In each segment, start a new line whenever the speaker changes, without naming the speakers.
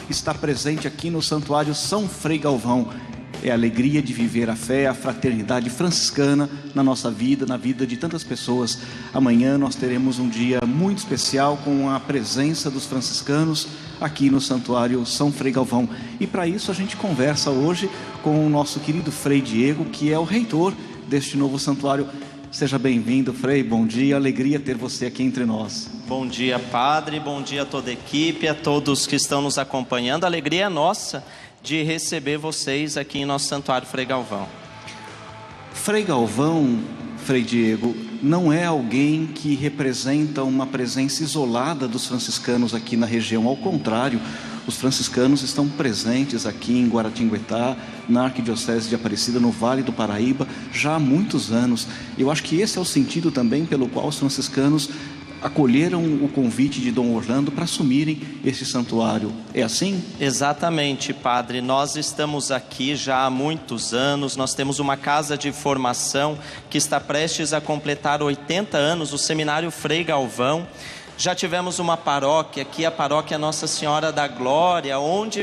está presente aqui no Santuário São Frei Galvão. É a alegria de viver a fé, a fraternidade franciscana na nossa vida, na vida de tantas pessoas. Amanhã nós teremos um dia muito especial com a presença dos franciscanos aqui no Santuário São Frei Galvão. E para isso a gente conversa hoje com o nosso querido Frei Diego, que é o reitor deste novo santuário. Seja bem-vindo, Frei, bom dia, alegria ter você aqui entre nós.
Bom dia, Padre, bom dia a toda a equipe, a todos que estão nos acompanhando. A alegria é nossa de receber vocês aqui em nosso Santuário Frei Galvão.
Frei Galvão, Frei Diego, não é alguém que representa uma presença isolada dos franciscanos aqui na região, ao contrário, os franciscanos estão presentes aqui em Guaratinguetá, na Arquidiocese de Aparecida, no Vale do Paraíba, já há muitos anos. Eu acho que esse é o sentido também pelo qual os franciscanos acolheram o convite de Dom Orlando para assumirem este santuário. É assim?
Exatamente, Padre. Nós estamos aqui já há muitos anos, nós temos uma casa de formação que está prestes a completar 80 anos, o Seminário Frei Galvão. Já tivemos uma paróquia aqui, a paróquia Nossa Senhora da Glória, onde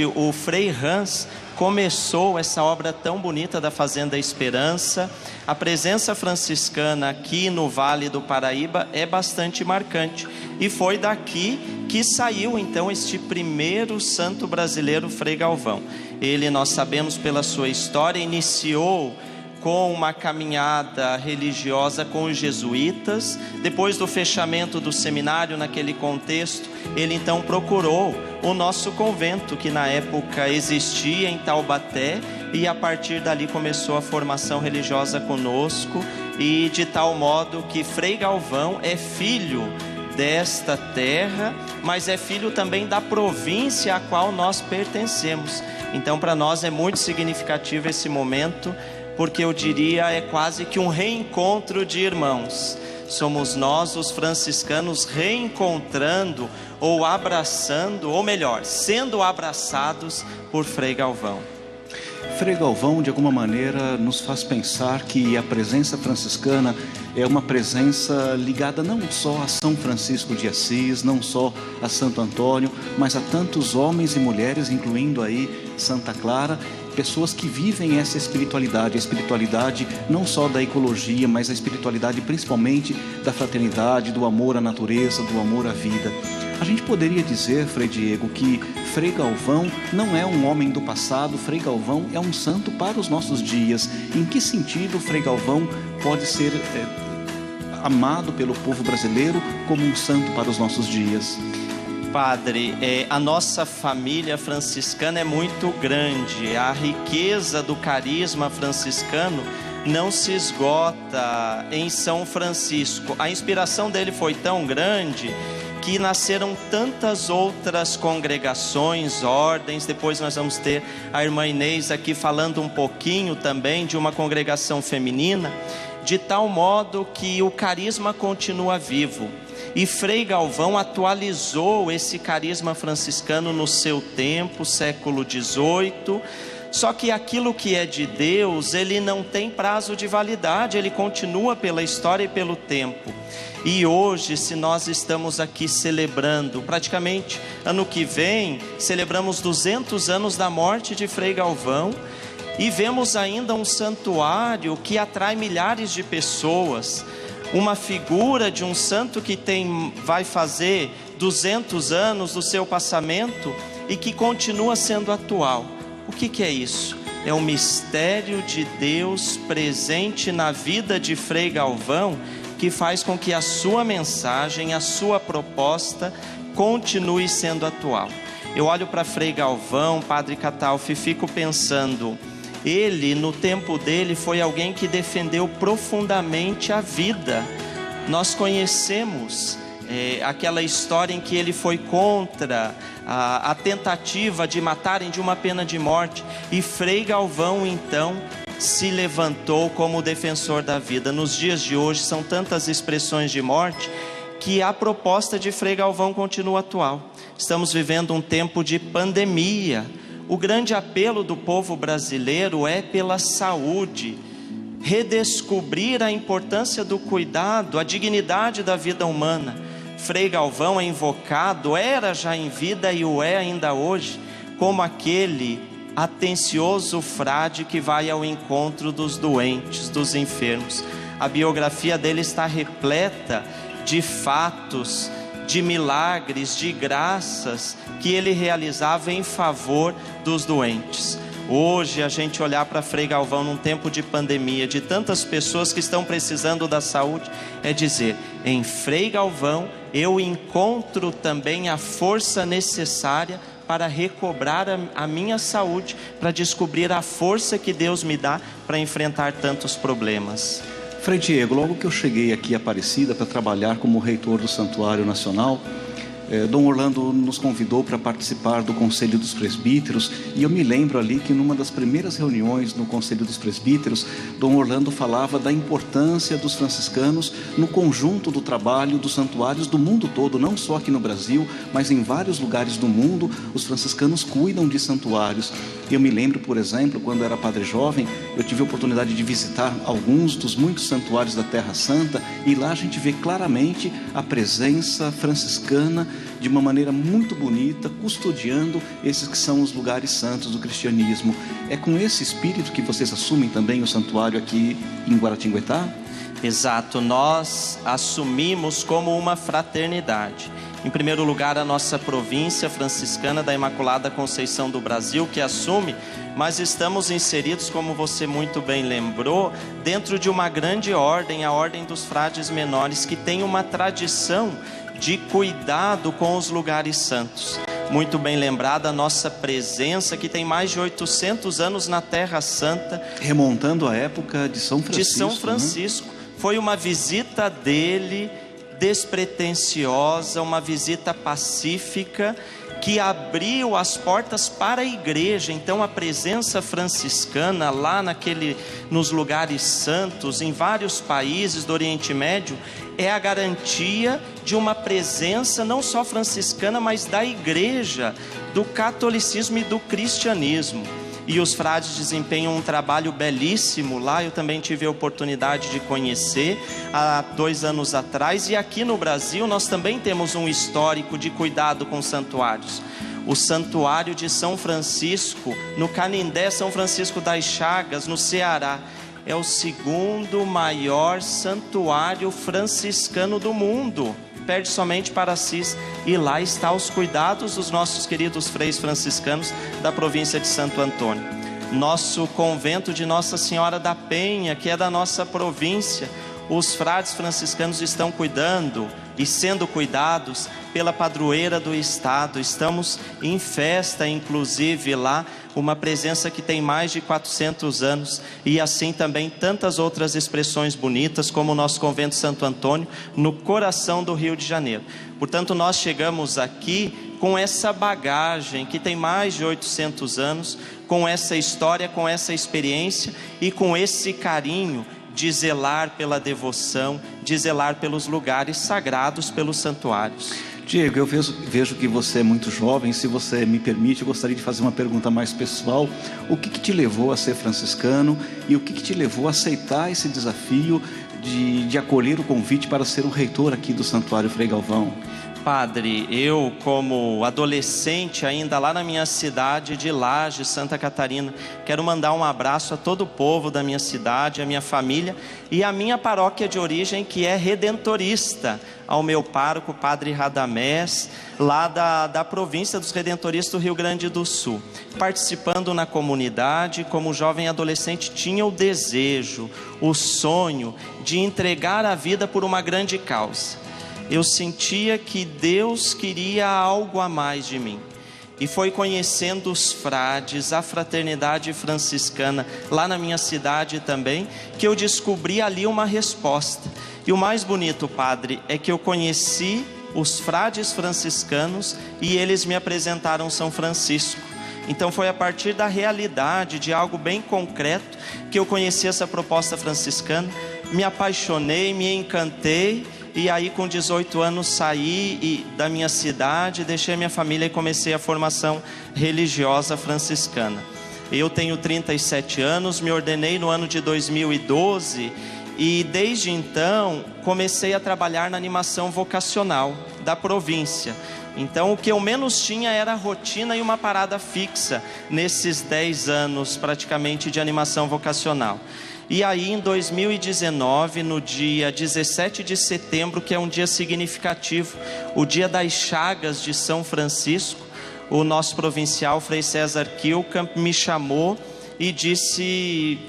o Frei Hans começou essa obra tão bonita da Fazenda Esperança. A presença franciscana aqui no Vale do Paraíba é bastante marcante. E foi daqui que saiu então este primeiro santo brasileiro, Frei Galvão. Ele, nós sabemos pela sua história, iniciou com uma caminhada religiosa com os jesuítas. Depois do fechamento do seminário, naquele contexto, ele então procurou o nosso convento, que na época existia em Taubaté, e a partir dali começou a formação religiosa conosco, e de tal modo que Frei Galvão é filho desta terra, mas é filho também da província a qual nós pertencemos. Então para nós é muito significativo esse momento, porque eu diria é quase que um reencontro de irmãos. Somos nós, os franciscanos, reencontrando ou abraçando, ou melhor, sendo abraçados por Frei Galvão.
Frei Galvão, de alguma maneira, nos faz pensar que a presença franciscana é uma presença ligada não só a São Francisco de Assis, não só a Santo Antônio, mas a tantos homens e mulheres, incluindo aí Santa Clara, pessoas que vivem essa espiritualidade, a espiritualidade não só da ecologia, mas a espiritualidade principalmente da fraternidade, do amor à natureza, do amor à vida. A gente poderia dizer, Frei Diego, que Frei Galvão não é um homem do passado, Frei Galvão é um santo para os nossos dias. Em que sentido Frei Galvão pode ser amado pelo povo brasileiro como um santo para os nossos dias?
Padre, a nossa família franciscana é muito grande. A riqueza do carisma franciscano não se esgota em São Francisco. A inspiração dele foi tão grande que nasceram tantas outras congregações, ordens. Depois nós vamos ter a irmã Inês aqui falando um pouquinho também de uma congregação feminina, de tal modo que o carisma continua vivo. E Frei Galvão atualizou esse carisma franciscano no seu tempo, século XVIII. Só que aquilo que é de Deus, ele não tem prazo de validade, ele continua pela história e pelo tempo. E hoje, se nós estamos aqui celebrando, praticamente ano que vem, celebramos 200 anos da morte de Frei Galvão, e vemos ainda um santuário que atrai milhares de pessoas, uma figura de um santo que vai fazer 200 anos do seu passamento e que continua sendo atual. O que é isso? É um mistério de Deus presente na vida de Frei Galvão, que faz com que a sua mensagem, a sua proposta continue sendo atual. Eu olho para Frei Galvão, Padre Catalfi, e fico pensando, ele no tempo dele foi alguém que defendeu profundamente a vida. Nós conhecemos aquela história em que ele foi contra a tentativa de matarem de uma pena de morte, e Frei Galvão então se levantou como defensor da vida. Nos dias de hoje são tantas expressões de morte que a proposta de Frei Galvão continua atual. Estamos vivendo um tempo de pandemia. O grande apelo do povo brasileiro é pela saúde, redescobrir a importância do cuidado, a dignidade da vida humana. Frei Galvão é invocado, era já em vida e o é ainda hoje, como aquele atencioso frade que vai ao encontro dos doentes, dos enfermos. A biografia dele está repleta de fatos, de milagres, de graças que ele realizava em favor dos doentes. Hoje a gente olhar para Frei Galvão num tempo de pandemia, de tantas pessoas que estão precisando da saúde, é dizer, em Frei Galvão eu encontro também a força necessária para recobrar a minha saúde, para descobrir a força que Deus me dá para enfrentar tantos problemas.
Frei Diego, logo que eu cheguei aqui a Aparecida para trabalhar como reitor do Santuário Nacional, Dom Orlando nos convidou para participar do Conselho dos Presbíteros, e eu me lembro ali que numa das primeiras reuniões no Conselho dos Presbíteros, Dom Orlando falava da importância dos franciscanos no conjunto do trabalho dos santuários do mundo todo, não só aqui no Brasil, mas em vários lugares do mundo. Os franciscanos cuidam de santuários. Eu me lembro, por exemplo, quando era padre jovem, eu tive a oportunidade de visitar alguns dos muitos santuários da Terra Santa, e lá a gente vê claramente a presença franciscana de uma maneira muito bonita, custodiando esses que são os lugares santos do cristianismo. É com esse espírito que vocês assumem também o santuário aqui em Guaratinguetá?
Exato, nós assumimos como uma fraternidade. Em primeiro lugar, a nossa província franciscana da Imaculada Conceição do Brasil, que assume, mas estamos inseridos, como você muito bem lembrou, dentro de uma grande ordem, a Ordem dos Frades Menores, que tem uma tradição de cuidado com os lugares santos. Muito bem lembrada a nossa presença, que tem mais de 800 anos na Terra Santa.
Remontando à época de São Francisco.
De São Francisco. Né? Foi uma visita dele despretensiosa, uma visita pacífica, que abriu as portas para a igreja. Então a presença franciscana lá nos lugares santos, em vários países do Oriente Médio, é a garantia de uma presença não só franciscana, mas da igreja, do catolicismo e do cristianismo. E os frades desempenham um trabalho belíssimo lá. Eu também tive a oportunidade de conhecer há 2 anos atrás. E aqui no Brasil nós também temos um histórico de cuidado com santuários. O Santuário de São Francisco, no Canindé, São Francisco das Chagas, no Ceará, é o 2º maior santuário franciscano do mundo. Perde somente para Assis, e lá está os cuidados dos nossos queridos freis franciscanos da província de Santo Antônio. Nosso convento de Nossa Senhora da Penha, que é da nossa província, os frades franciscanos estão cuidando e sendo cuidados pela padroeira do estado. Estamos em festa, inclusive lá, uma presença que tem mais de 400 anos, e assim também tantas outras expressões bonitas, como o nosso convento Santo Antônio, no coração do Rio de Janeiro. Portanto, nós chegamos aqui com essa bagagem que tem mais de 800 anos, com essa história, com essa experiência e com esse carinho de zelar pela devoção, de zelar pelos lugares sagrados, pelos santuários.
Diego, eu vejo que você é muito jovem. Se você me permite, eu gostaria de fazer uma pergunta mais pessoal. O que te levou a ser franciscano, e o que te levou a aceitar esse desafio de acolher o convite para ser o reitor aqui do Santuário Frei Galvão?
Padre, eu como adolescente ainda lá na minha cidade de Lages, Santa Catarina, quero mandar um abraço a todo o povo da minha cidade, a minha família e a minha paróquia de origem, que é redentorista, ao meu pároco, Padre Radamés, lá da província dos Redentoristas do Rio Grande do Sul. Participando na comunidade, como jovem adolescente, tinha o desejo, o sonho de entregar a vida por uma grande causa. Eu sentia que Deus queria algo a mais de mim. E foi conhecendo os frades, a fraternidade franciscana, lá na minha cidade também, que eu descobri ali uma resposta. E o mais bonito, padre, é que eu conheci os frades franciscanos e eles me apresentaram São Francisco. Então foi a partir da realidade, de algo bem concreto, que eu conheci essa proposta franciscana, me apaixonei, me encantei. E aí com 18 anos saí da minha cidade, deixei minha família e comecei a formação religiosa franciscana. Eu tenho 37 anos, me ordenei no ano de 2012 E desde então comecei a trabalhar na animação vocacional da província. Então o que eu menos tinha era a rotina e uma parada fixa nesses 10 anos praticamente de animação vocacional. E aí em 2019, no dia 17 de setembro, que é um dia significativo, o dia das chagas de São Francisco, o nosso provincial Frei César Kilkamp me chamou e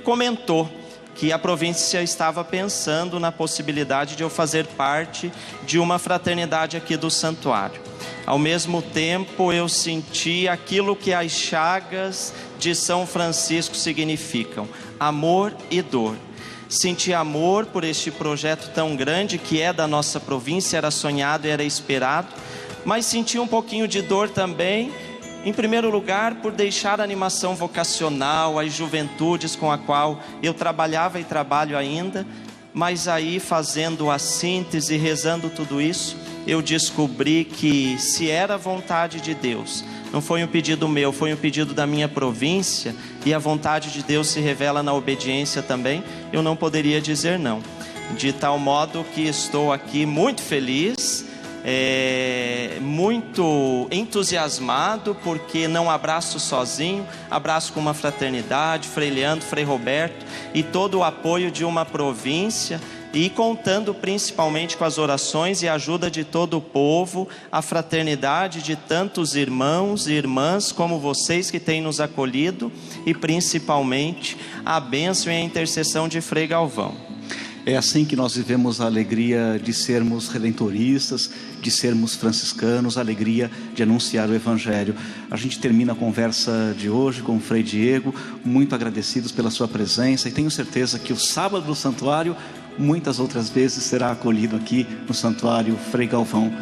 comentou que a província estava pensando na possibilidade de eu fazer parte de uma fraternidade aqui do santuário. Ao mesmo tempo eu senti aquilo que as chagas de São Francisco significam: amor e dor. Senti amor por este projeto tão grande que é da nossa província, era sonhado e era esperado, mas senti um pouquinho de dor também, em primeiro lugar, por deixar a animação vocacional, as juventudes com a qual eu trabalhava e trabalho ainda, mas aí fazendo a síntese, rezando tudo isso, eu descobri que se era vontade de Deus, não foi um pedido meu, foi um pedido da minha província, e a vontade de Deus se revela na obediência também, eu não poderia dizer não. De tal modo que estou aqui muito feliz, muito entusiasmado, porque não abraço sozinho, abraço com uma fraternidade, Frei Leandro, Frei Roberto e todo o apoio de uma província, e contando principalmente com as orações e a ajuda de todo o povo, a fraternidade de tantos irmãos e irmãs como vocês que têm nos acolhido, e principalmente a bênção e a intercessão de Frei Galvão.
É assim que nós vivemos a alegria de sermos redentoristas, de sermos franciscanos, a alegria de anunciar o Evangelho. A gente termina a conversa de hoje com o Frei Diego, muito agradecidos pela sua presença, e tenho certeza que o sábado do santuário, muitas outras vezes, será acolhido aqui no santuário Frei Galvão.